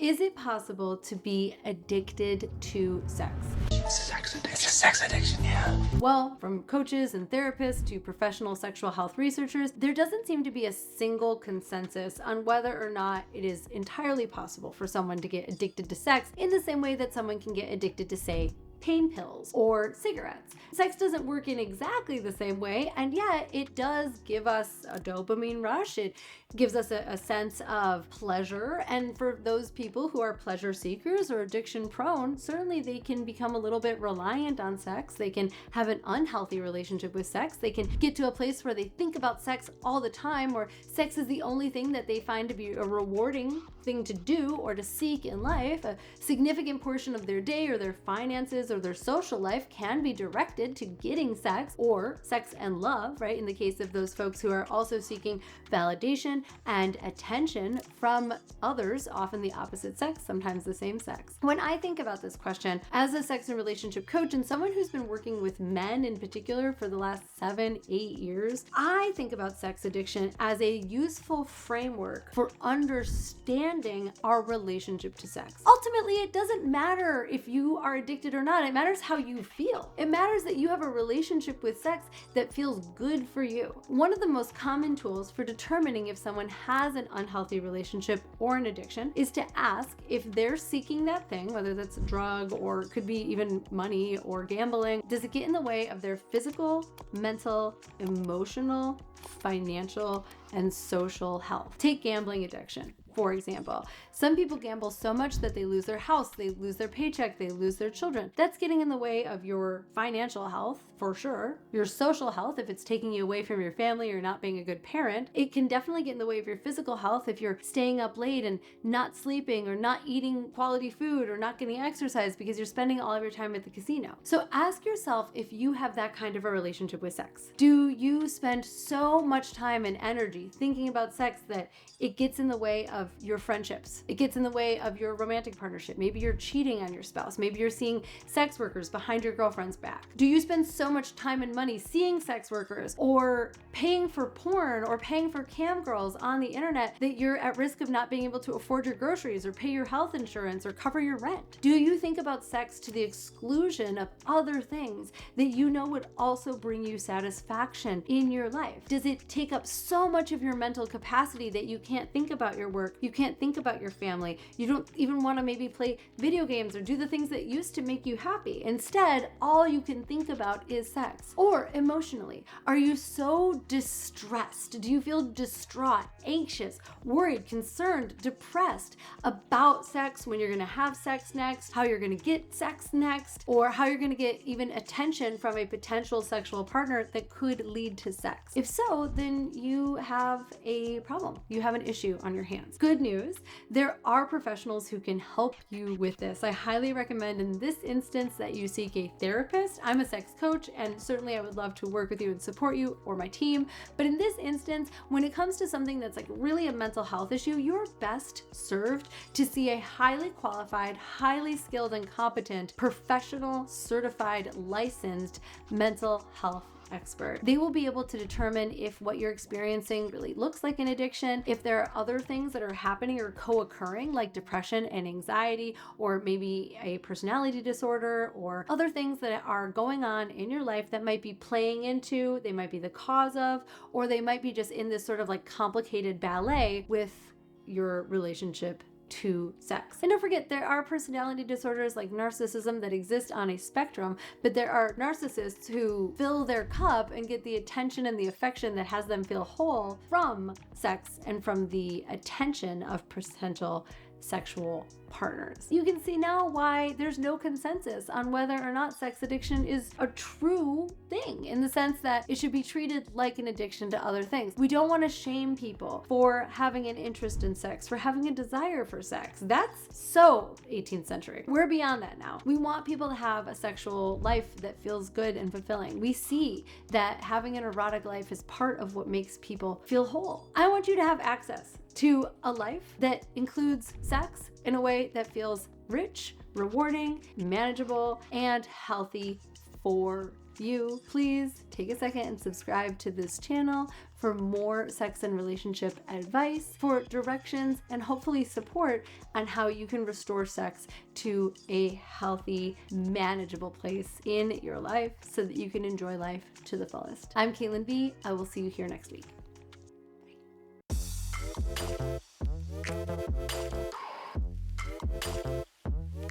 Is it possible to be addicted to sex? It's a sex addiction, yeah. Well, from coaches and therapists to professional sexual health researchers, there doesn't seem to be a single consensus on whether or not it is entirely possible for someone to get addicted to sex in the same way that someone can get addicted to, say, pain pills or cigarettes. Sex doesn't work in exactly the same way, and yet it does give us a dopamine rush. It gives us a sense of pleasure, and for those people who are pleasure seekers or addiction prone, certainly they can become a little bit reliant on sex. They can have an unhealthy relationship with sex. They can get to a place where they think about sex all the time, or sex is the only thing that they find to be a rewarding thing to do or to seek in life. A significant portion of their day or their finances or their social life can be directed to getting sex or sex and love, right? In the case of those folks who are also seeking validation and attention from others, often the opposite sex, sometimes the same sex. When I think about this question as a sex and relationship coach and someone who's been working with men in particular for the last 7-8 years, I think about sex addiction as a useful framework for understanding our relationship to sex. Ultimately, it doesn't matter if you are addicted or not. It matters how you feel. It matters that you have a relationship with sex that feels good for you. One of the most common tools for determining if someone has an unhealthy relationship or an addiction is to ask if they're seeking that thing, whether that's a drug or it could be even money or gambling. Does it get in the way of their physical, mental, emotional, financial, and social health? Take gambling addiction. For example, some people gamble so much that they lose their house, they lose their paycheck, they lose their children. That's getting in the way of your financial health, for sure. Your social health, if it's taking you away from your family or not being a good parent. It can definitely get in the way of your physical health if you're staying up late and not sleeping or not eating quality food or not getting exercise because you're spending all of your time at the casino. So ask yourself if you have that kind of a relationship with sex. Do you spend so much time and energy thinking about sex that it gets in the way of your friendships? It gets in the way of your romantic partnership. Maybe you're cheating on your spouse. Maybe you're seeing sex workers behind your girlfriend's back. Do you spend so much time and money seeing sex workers or paying for porn or paying for cam girls on the internet that you're at risk of not being able to afford your groceries or pay your health insurance or cover your rent? Do you think about sex to the exclusion of other things that you know would also bring you satisfaction in your life? Does it take up so much of your mental capacity that you can't think about your work? You can't think about your family. You don't even want to maybe play video games or do the things that used to make you happy. Instead, all you can think about is sex. Or emotionally, are you so distressed? Do you feel distraught, anxious, worried, concerned, depressed about sex, when you're going to have sex next, how you're going to get sex next, or how you're going to get even attention from a potential sexual partner that could lead to sex? If so, then you have a problem. You have an issue on your hands. Good news, there are professionals who can help you with this. I highly recommend in this instance that you seek a therapist. I'm a sex coach, and certainly I would love to work with you and support you or my team. But in this instance, when it comes to something that's like really a mental health issue, you're best served to see a highly qualified, highly skilled and competent, professional, certified, licensed mental health expert. They will be able to determine if what you're experiencing really looks like an addiction, if there are other things that are happening or co-occurring like depression and anxiety, or maybe a personality disorder, or other things that are going on in your life that might be playing into, they might be the cause of, or they might be just in this sort of like complicated ballet with your relationship to sex. And don't forget, there are personality disorders like narcissism that exist on a spectrum, but there are narcissists who fill their cup and get the attention and the affection that has them feel whole from sex and from the attention of potential sexual partners. You can see now why there's no consensus on whether or not sex addiction is a true thing, in the sense that it should be treated like an addiction to other things. We don't want to shame people for having an interest in sex, for having a desire for sex. That's so 18th century. We're beyond that now. We want people to have a sexual life that feels good and fulfilling. We see that having an erotic life is part of what makes people feel whole. I want you to have access to a life that includes sex in a way that feels rich, rewarding, manageable, and healthy for you. Please take a second and subscribe to this channel for for more sex and relationship advice, for directions, and hopefully support on how you can restore sex to a healthy, manageable place in your life so that you can enjoy life to the fullest. I'm Caitlin B. I will see you here next week.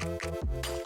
Bye.